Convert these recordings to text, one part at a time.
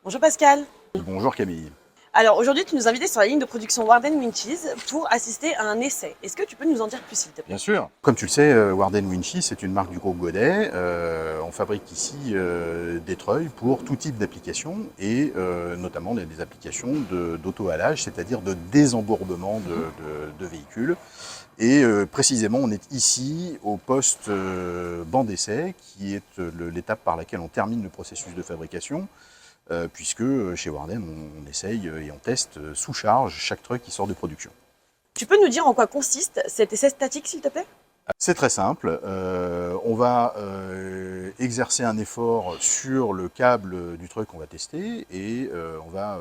Bonjour Pascal. Bonjour Camille. Alors aujourd'hui, tu nous as invités sur la ligne de production Warden Winchies pour assister à un essai. Est-ce que tu peux nous en dire plus, s'il te plaît? Bien sûr. Comme tu le sais, Warden Winchi, c'est une marque du groupe Godet. On fabrique ici des treuils pour tout type d'applications et notamment des applications d'auto-halage, c'est-à-dire de désembourbement de véhicules. Et précisément, on est ici au poste banc d'essai, qui est l'étape par laquelle on termine le processus de fabrication. Puisque chez Warden, on essaye et on teste sous charge chaque truck qui sort de production. Tu peux nous dire en quoi consiste cet essai statique, s'il te plaît? C'est très simple, on va exercer un effort sur le câble du treuil qu'on va tester et on va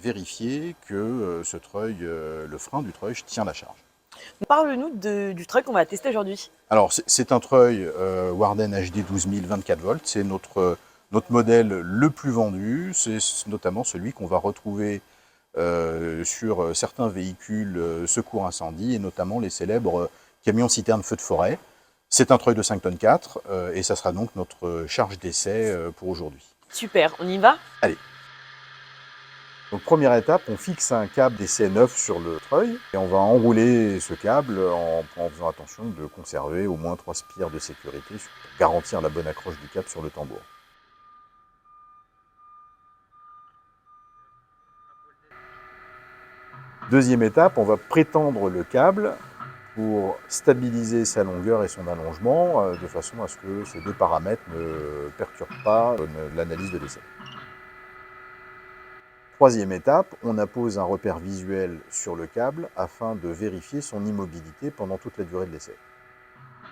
vérifier que ce treuil, le frein du treuil tient la charge. Parle-nous du truck qu'on va tester aujourd'hui. Alors c'est un treuil Warden HD 12000 24 volts, c'est notre modèle le plus vendu, c'est notamment celui qu'on va retrouver sur certains véhicules secours incendie et notamment les célèbres camions citernes feu de forêt. C'est un treuil de 5 tonnes 4 et ça sera donc notre charge d'essai pour aujourd'hui. Super, on y va? Allez. Donc première étape, on fixe un câble d'essai neuf sur le treuil et on va enrouler ce câble en faisant attention de conserver au moins 3 spires de sécurité pour garantir la bonne accroche du câble sur le tambour. Deuxième étape, on va prétendre le câble pour stabiliser sa longueur et son allongement de façon à ce que ces deux paramètres ne perturbent pas l'analyse de l'essai. Troisième étape, on appose un repère visuel sur le câble afin de vérifier son immobilité pendant toute la durée de l'essai.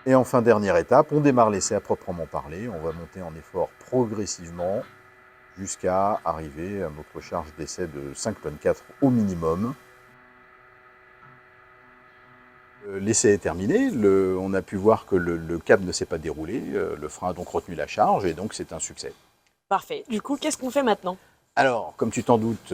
Et enfin, dernière étape, on démarre l'essai à proprement parler. On va monter en effort progressivement jusqu'à arriver à notre charge d'essai de 5 tonnes 4 au minimum. L'essai est terminé, on a pu voir que le câble ne s'est pas déroulé, le frein a donc retenu la charge et donc c'est un succès. Parfait. Du coup, qu'est-ce qu'on fait maintenant? Alors, comme tu t'en doutes,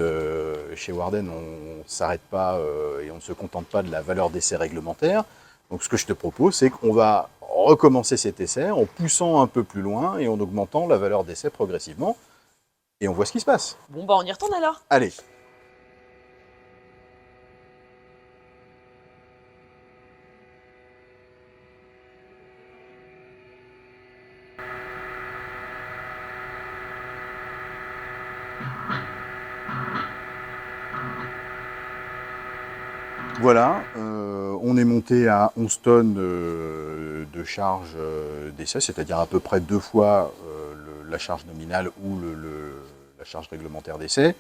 chez Warden, on ne s'arrête pas et on ne se contente pas de la valeur d'essai réglementaire. Donc ce que je te propose, c'est qu'on va recommencer cet essai en poussant un peu plus loin et en augmentant la valeur d'essai progressivement. Et on voit ce qui se passe. Bon bah on y retourne alors. Allez. Voilà, on est monté à 11 tonnes de charge d'essai, c'est-à-dire à peu près 2 fois la charge nominale ou la charge réglementaire d'essai.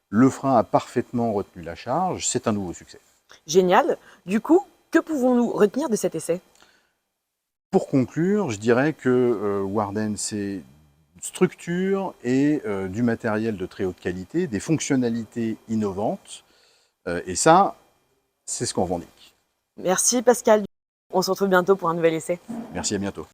Le frein a parfaitement retenu la charge, c'est un nouveau succès. Génial. Du coup, que pouvons-nous retenir de cet essai? Pour conclure, je dirais que Warden, c'est structure et du matériel de très haute qualité, des fonctionnalités innovantes, et ça, c'est ce qu'on revendique. Merci Pascal. On se retrouve bientôt pour un nouvel essai. Merci, à bientôt.